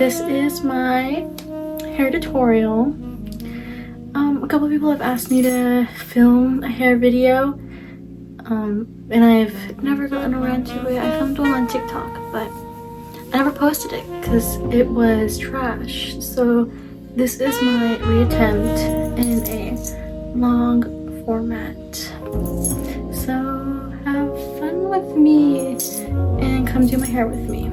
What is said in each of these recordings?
this is my hair tutorial. A couple of people have asked me to film a hair video, and I've never gotten around to it. I filmed one on TikTok, but I never posted it because it was trash. So this is my reattempt in a long format. So have fun with me and come do my hair with me.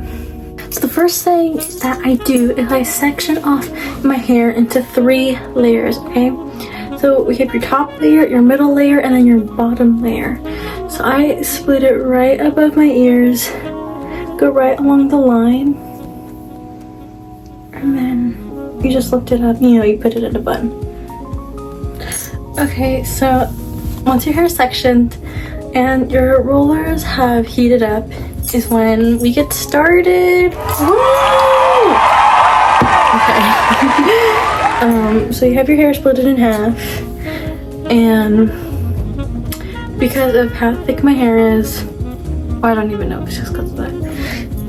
So the first thing that I do is I section off my hair into 3 layers, okay? So we have your top layer, your middle layer, and then your bottom layer. So I split it right above my ears, go right along the line, and then you just lift it up, you put it in a bun. Okay, so once your hair is sectioned and your rollers have heated up is when we get started. Woo! Okay. So you have your hair split in half, and because of how thick my hair is, I don't even know if it's just because of that,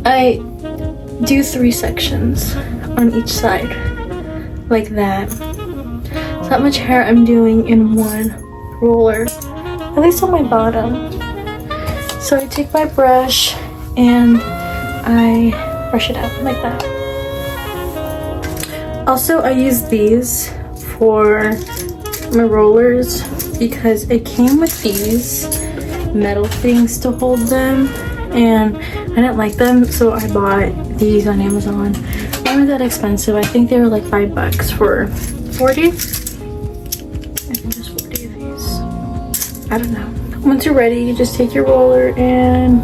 I do 3 sections on each side, like that. So that much hair I'm doing in one roller, at least on my bottom. So I take my brush and I brush it out like that. Also, I use these for my rollers because it came with these metal things to hold them, and I didn't like them, so I bought these on Amazon. They weren't that expensive. I think they were like $5 for 40. I think there's 40 of these. I don't know. Once you're ready, you just take your roller and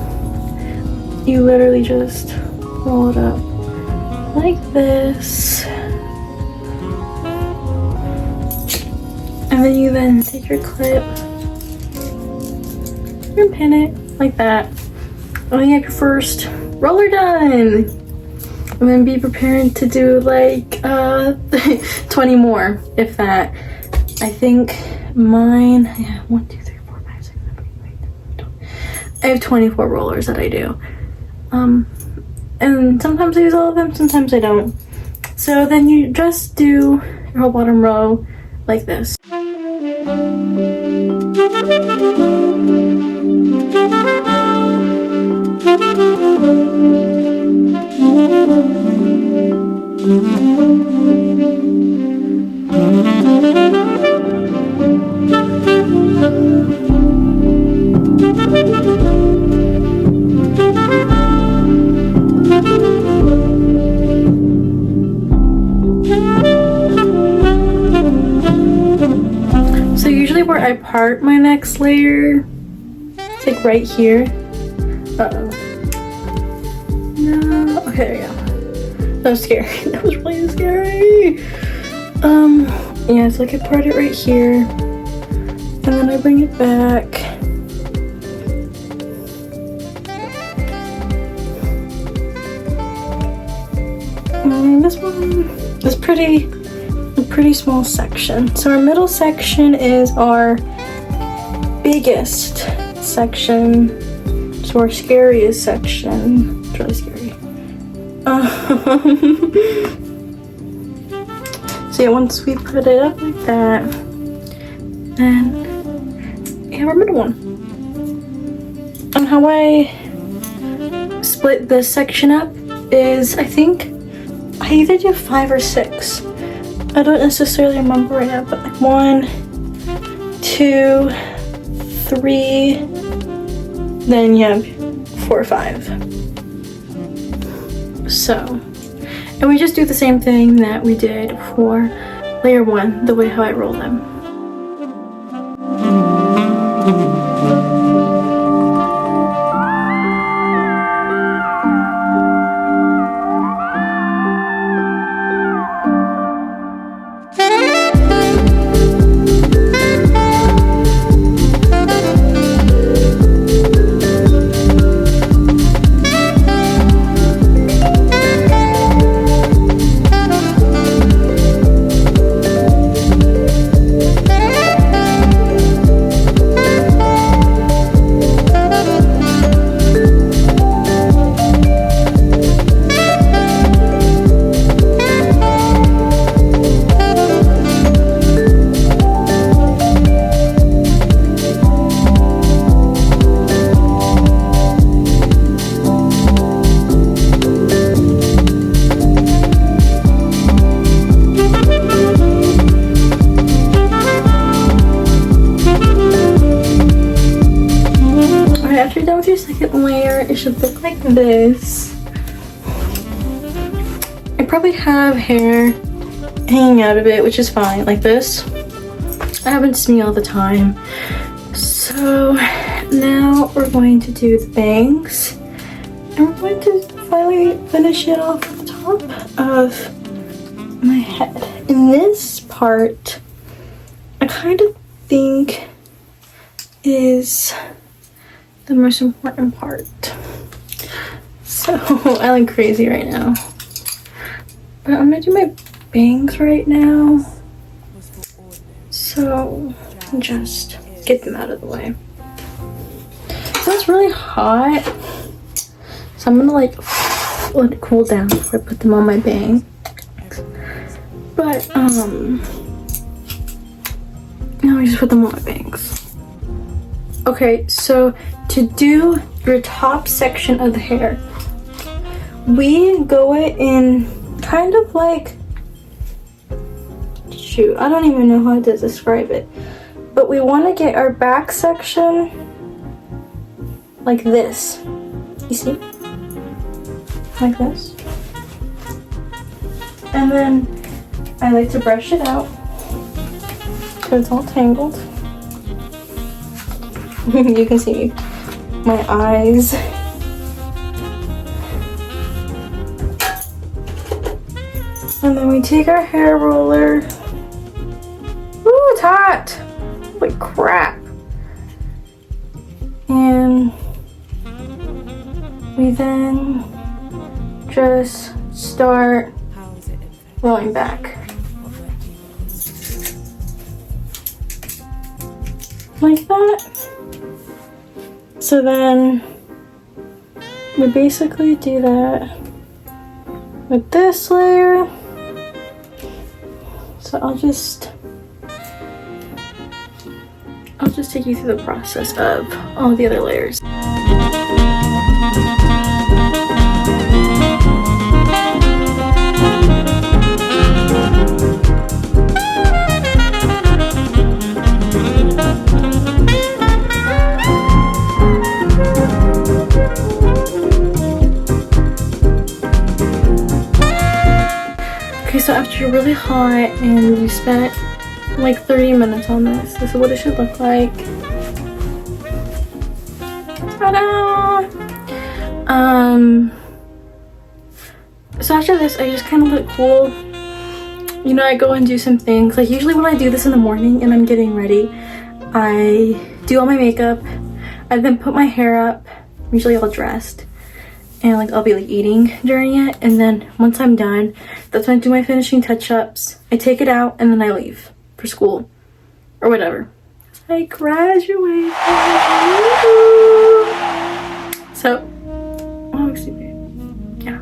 you literally just roll it up like this. And then you take your clip and pin it like that. And then you have your first roller done. And then be prepared to do like 20 more, if that. I think mine, yeah, 1, 2, 3, 4, 5, 6, 7, 8, 9, 10, 11, 12. I have 24 rollers that I do. And sometimes I use all of them, sometimes I don't. So then you just do your whole bottom row like this. So usually where I part my next layer, it's like right here. Uh-oh. No. Okay, there we go. That was scary. That was really scary. Yeah, so I could part it right here. And then I bring it back. And this one is a pretty small section. So our middle section is our biggest section. So our scariest section. It's really scary. So yeah, once we put it up like that, then we have our middle one. And how I split this section up is, I think I either do 5 or 6. I don't necessarily remember right now, but like 1, 2, 3, then you have 4 or 5. So, and we just do the same thing that we did for layer 1, the way how I roll them. your second layer, it should look like this. I probably have hair hanging out of it, which is fine, like this. It happens to me all the time. So now we're going to do the bangs, and we're going to finally finish it off at the top of my head. And this part, I kind of think is the most important part. So I look crazy right now, but I'm gonna do my bangs right now. So just get them out of the way. So it's really hot, so I'm gonna like let it cool down before I put them on my bangs. But now I just put them on my bangs. Okay, so to do your top section of the hair, we go it in kind of like, shoot, I don't even know how to describe it, but we want to get our back section like this. You see? Like this. And then I like to brush it out so it's all tangled. You can see my eyes. And then we take our hair roller. Ooh, it's hot! Holy crap! And we then just start rolling back. Like that. So then we basically do that with this layer. So I'll just take you through the process of all the other layers. Okay, so after you're really hot and you spent like 30 minutes on this is what it should look like. Ta-da! So after this, I just kind of let it cool. You know, I go and do some things. Like usually when I do this in the morning and I'm getting ready, I do all my makeup. I then put my hair up, usually all dressed. And like I'll be like eating during it, and then once I'm done, that's when I do my finishing touch-ups. I take it out and then I leave for school or whatever. I graduate. So, oh, excuse me. Yeah.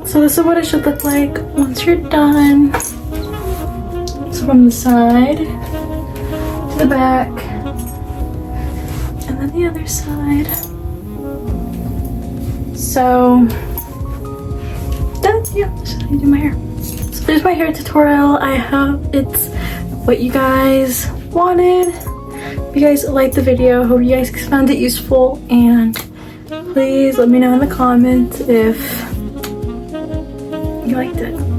So this is what it should look like once you're done. So from the side to the back, and then the other side. So that's, yeah, that's how I do my hair. So there's my hair tutorial. I hope it's what you guys wanted. If you guys liked the video, hope you guys found it useful, and please let me know in the comments if you liked it.